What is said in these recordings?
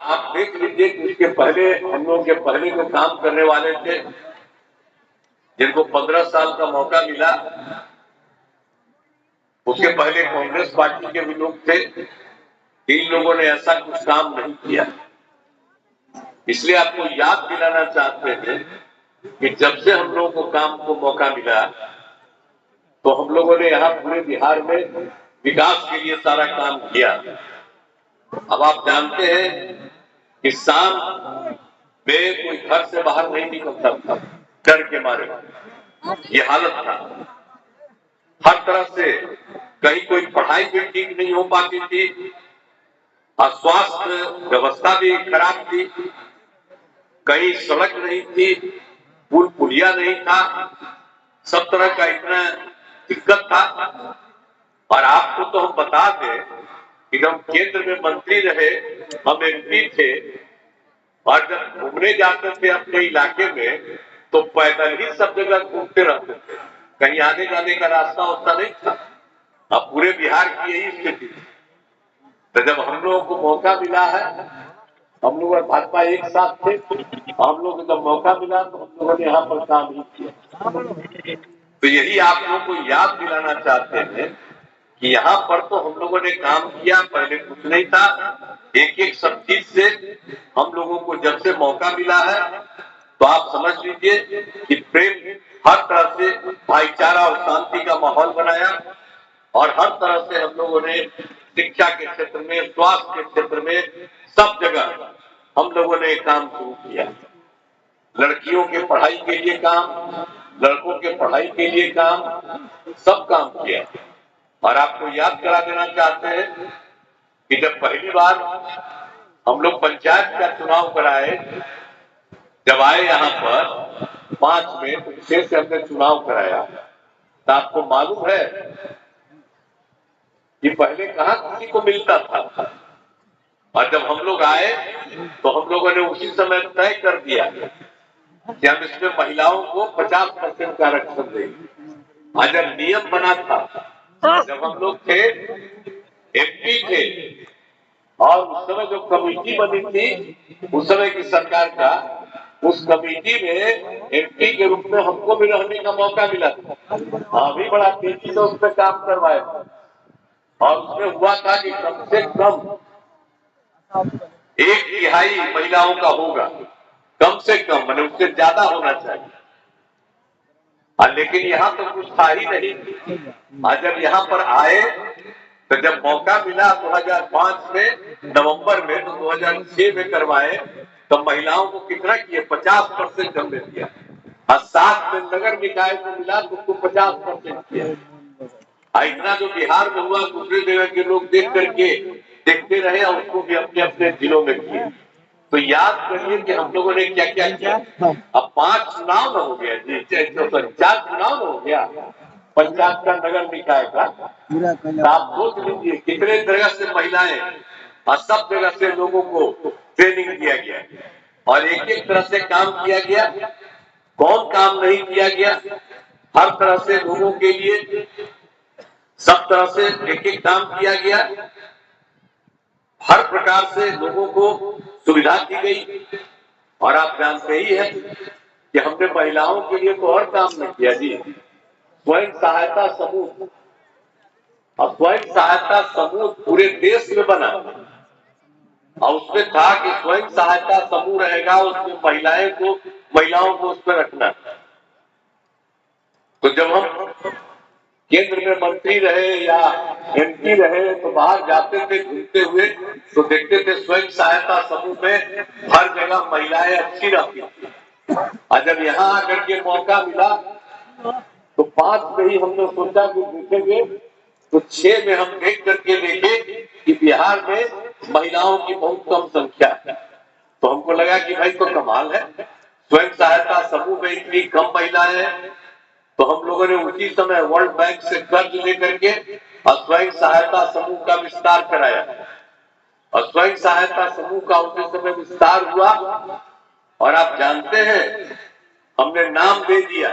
आप देख लीजिए कि उसके पहले हम लोग के पहले जो काम करने वाले थे, जिनको 15 साल का मौका मिला, उसके पहले कांग्रेस पार्टी के भी लोग थे। इन लोगों ने ऐसा कुछ काम नहीं किया। इसलिए आपको याद दिलाना चाहते हैं कि जब से हम लोगों को काम को मौका मिला, तो हम लोगों ने यहाँ पूरे बिहार में विकास के लिए सारा काम किया। अब आप जानते हैं कि शाम में कोई घर से बाहर नहीं निकलता था, डर के मारे। ये हालत था। हर तरह से कहीं कोई पढ़ाई भी ठीक नहीं हो पाती थी, और स्वास्थ्य व्यवस्था भी खराब थी, कहीं सड़क नहीं थी, पुल पुलिया नहीं था, सब तरह का इतना दिक्कत था। और आपको तो हम बता दें कि जब केंद्र में मंत्री रहे, हम एमपी थे, और जब घूमने जाते थे अपने इलाके में, तो पैदल ही सब जगह घूमते रहते थे, कहीं आने जाने का रास्ता होता नहीं था। अब पूरे बिहार की यही स्थिति। तो जब हम लोगों को मौका मिला है, हम लोग और भाजपा एक साथ थे, हम लोग को जब मौका मिला तो हम लोगों ने यहाँ पर काम ही किया। तो यही आप लोगों को याद दिलाना चाहते हैं कि यहाँ पर तो हम लोगों ने काम किया, पहले कुछ नहीं था। एक एक सब चीज से हम लोगों को जब से मौका मिला है, तो आप समझ लीजिए कि प्रेम, हर तरह से भाईचारा और शांति का माहौल बनाया, और हर तरह से हम लोगों ने शिक्षा के क्षेत्र में, स्वास्थ्य के क्षेत्र में, सब जगह हम लोगों ने काम शुरू किया। लड़कियों के पढ़ाई के लिए काम, लड़कों के पढ़ाई के लिए काम, सब काम किया। और आपको याद करा देना चाहते हैं कि जब पहली बार हम लोग पंचायत का चुनाव कराए, जब आए यहाँ पर 5 में, तो 6 से हमने चुनाव कराया, तो आपको मालूम है कि पहले कहाँ किसी को मिलता था। और जब हम लोग आए तो हम लोगों ने उसी समय तय कर दिया कि हम इसमें महिलाओं को 50% का आरक्षण देंगे। और जब नियम बना था, जब हम लोग थे, एमपी थे, और उस समय जो कमेटी बनी थी उस समय की सरकार का, उस कमेटी में एमपी के रूप में हमको भी रहने का मौका मिला था। अभी बड़ा तेजी से उस पर काम करवाए, और उसमें हुआ था कि कम से कम 1/3 महिलाओं का होगा, कम से कम, मैंने उससे ज्यादा होना चाहिए। लेकिन यहाँ तो कुछ था ही नहीं। और जब यहाँ पर आए, तो जब मौका मिला 2005 में नवंबर में, तो 2006 में करवाए, तो महिलाओं को कितना किए, 50% हमने दिया। और 7 में नगर निकाय को मिला तो उसको 50% किया। इतना जो बिहार में हुआ, दूसरे जगह के लोग देख करके देखते रहे, और उसको भी अपने अपने जिलों में किए। तो याद करिए कि हम लोगों ने क्या क्या किया। अब 5 चुनाव हो गया जी, 4 चुनाव हो गया पंचायत का, नगर निकाय का। आप सोच लीजिए कितने जगह से महिलाएं, और सब जगह से लोगों को ट्रेनिंग दिया गया, और एक एक तरह से काम किया गया। कौन काम नहीं किया गया? हर तरह से लोगों के लिए, सब तरह से एक एक काम किया गया। हर प्रकार से लोगों को सुविधा दी गई। और आप जानते ही हैं कि हमने महिलाओं के लिए तो और काम नहीं किया जी। स्वयं सहायता समूह, और स्वयं सहायता समूह पूरे देश में बना, और उसमें था कि स्वयं सहायता समूह रहेगा, उसमें महिलाओं को उसमें रखना। तो जब हम केंद्र में मंत्री रहे या एमपी रहे, तो बाहर जाते थे घूमते हुए, तो देखते थे स्वयं सहायता समूह में हर जगह महिलाएं अच्छी रहती थी। और जब यहाँ आकर के मौका मिला, तो 5 में ही हमने सोचा कि देखेंगे, तो 6 में हम देख करके देखे कि बिहार में महिलाओं की बहुत कम संख्या है। तो हमको लगा कि भाई तो कमाल है, स्वयं सहायता समूह में इतनी कम महिलाएं हैं। तो हम लोगों ने उसी समय वर्ल्ड बैंक से कर्ज लेकर के और स्वयं सहायता समूह का विस्तार कराया, और स्वयं सहायता समूह का उसी समय विस्तार हुआ। और आप जानते हैं, हमने नाम दे दिया,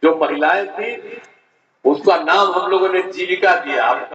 जो महिलाएं थी उसका नाम हम लोगों ने जीविका दिया।